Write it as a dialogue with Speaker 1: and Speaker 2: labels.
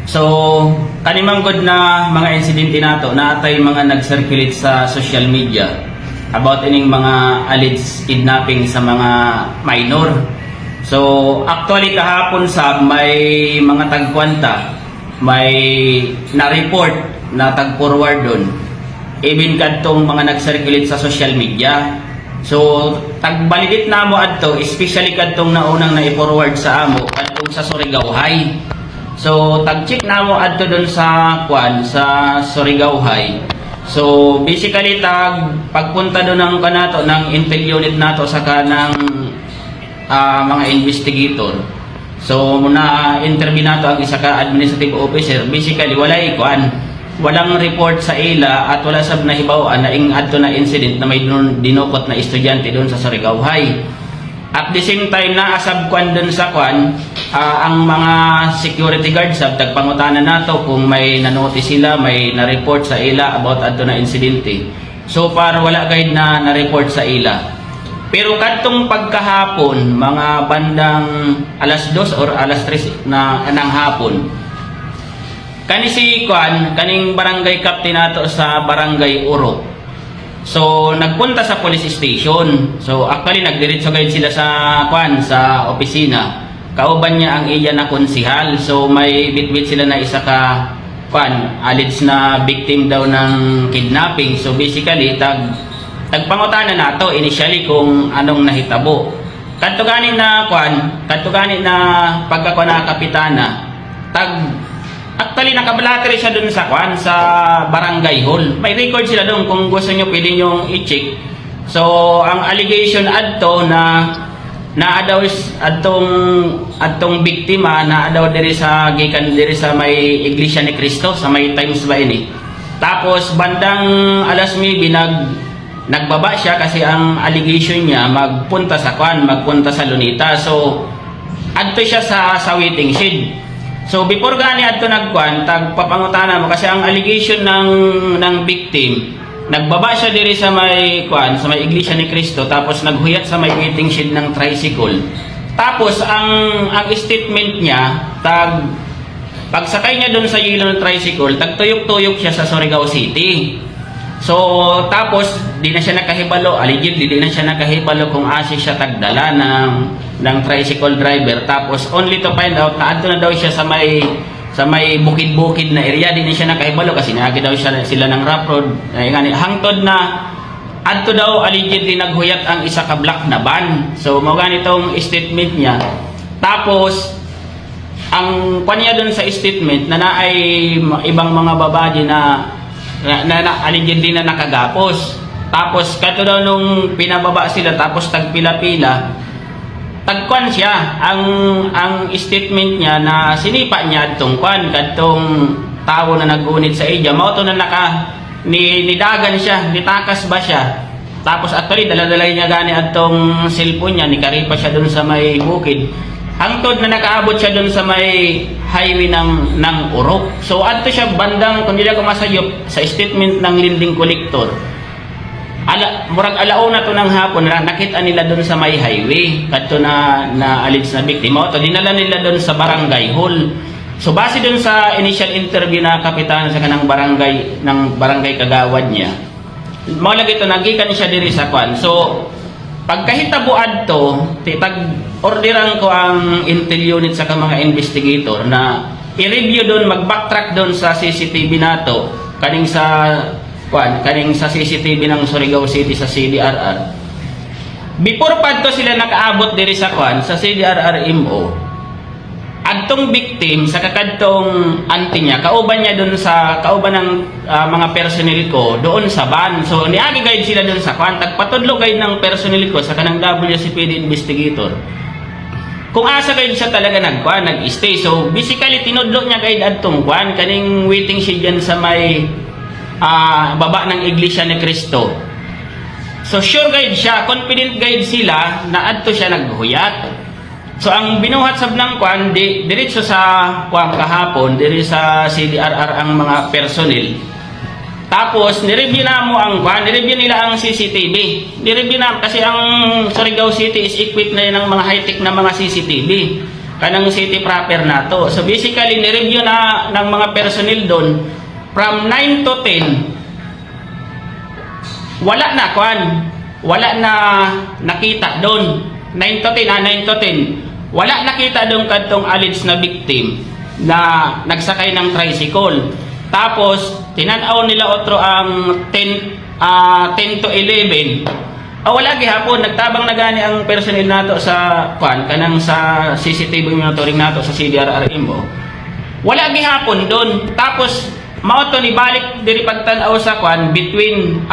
Speaker 1: So, kanimang good na mga insidente nato na atay mga nag-circulate sa social media about ining mga alleged kidnapping sa mga minor. So, actually kahapon sa may mga tagkwanta, may na-report na tag-forward doon. Even kadtong mga nag-circulate sa social media. So, tagbalidit na mo adto, especially kadtong naunang na-forward sa amo, kadtong sa Surigao High. So, tag-check na mo adto doon sa sa Surigao High. So, basically pagpunta doon ng kanato ng intel unit nato sa kanang mga investigator. So, muna interview nato ang isa ka administrative officer. Basically, walang report sa ila at wala sab nahibawaan na adto na incident na may dinukot na estudyante doon sa Surigao High. At the same time na asab doon sa ang mga security guards sab tagpangutanan nato kung may nanotice sila, may na-report sa ila about adto na insidente. So far wala guide na na-report sa ila. Pero kadtong pagkahapon, mga bandang alas 2 or alas 3 na anang hapon, kaning barangay captain nato sa barangay Urok. So nagpunta sa police station. So actually nagdiretso guide sila sa sa opisina. Kauban niya ang iya na konsihal. So may bitbit sila na isa ka alleged na victim daw ng kidnapping. So basically tagpangutana nato initially kung anong nahitabo. Kadto gani na pagkakuan na kapitana, actually nakablattery siya dun sa sa barangay hall. May record sila doon kung gusto nyo pwede nyo i-check. So ang allegation adto na naadaw atong biktima naadaw diri sa gikan diri sa may Iglesia ni Cristo sa may Times ba ini. Tapos bandang alas 9 nagbaba siya kasi ang allegation niya magpunta sa Lunita. So adto siya sa waiting shed. So before gani adto tagpapangutana mo kasi ang allegation ng victim, nagbaba siya diri sa may sa may Iglesia ni Cristo tapos naghuyat sa may waiting shed ng tricycle. Tapos ang statement niya pagsakay niya doon sa yellow ng tricycle, tagtuyok-tuyok siya sa Surigao City. So tapos di na siya nakahibalo, allegedly di na siya nakahibalo kung asa siya tagdala ng tricycle driver. Tapos only to find out na adto na daw siya sa may bukid-bukid na area, di na siya nakahibalo kasi naagi daw sila ng rough road. Hangtod na adto daw allegedly naghuyat ang isa ka black na van. So mao ganitong statement niya. Tapos ang panya doon sa statement na naay ibang mga babae na allegedly na nakagapos. Tapos kato daw nung pinababa sila tapos tagpila-pila, tagkuan siya ang statement niya na sinipa niya kadtong tao na nagunit sa iya. Mao to na nidagan siya, nitakas ba siya. Tapos actually dala-dalay niya gani adtong cellphone niya, nikaripa siya doon sa may bukid. Hangtod na nakaabot siya doon sa may highway ng Urok. So adto siya bandang kung dili ko masayop sa statement ng lending collector. Murag alauna to ng hapon nakita nila doon sa may highway kadto na alleged na biktima. To dinala nila doon sa barangay hall. So base doon sa initial interview na kapitan sa kanang barangay kagawad niya, mao lagi to nagikan siya diri sa So pagkahitabo adto, orderan ko ang intel unit sa mga investigator na i-review doon, mag-backtrack doon sa CCTV nato, kaning sa CCTV ng Surigao City sa CDRR. Before padto sila nakaabot diri sa sa CDRR MO, adtong victim sa kakadtong auntie niya, kauban niya doon kauban ng mga personnel ko doon sa van. So niagi guide sila doon sa tagpatudlo guide ng personnel ko sa kanang WCPD investigator kung asa guide siya talaga nag-stay. So basically tinudlo niya guide adtong kaning waiting shed diyan sa may baba ng Iglesia ni Cristo. So sure guide siya, confident guide sila na adto siya naghuyat. So ang binuhat sab ng diretso sa kahapon diri sa CDRR ang mga personnel. Tapos nireview na mo nireview nila ang CCTV. Nireview na kasi ang Surigao City is equipped na ng mga high-tech na mga CCTV. kanang city proper nato. So basically ni-review na ng mga personnel doon from 9 to 10. Wala na nakita doon. 9 to 10. Wala nakita doon kadtong alleged na victim na nagsakay ng tricycle. Tapos tinanaw nila otro ang 10 to 11. Wala gihapon nagtabang na gani ang personnel nato sa kanang sa CCTV monitoring nato sa CDRRM. Wala gihapon doon. Tapos mao to ni balik diri pagtan-aw sa between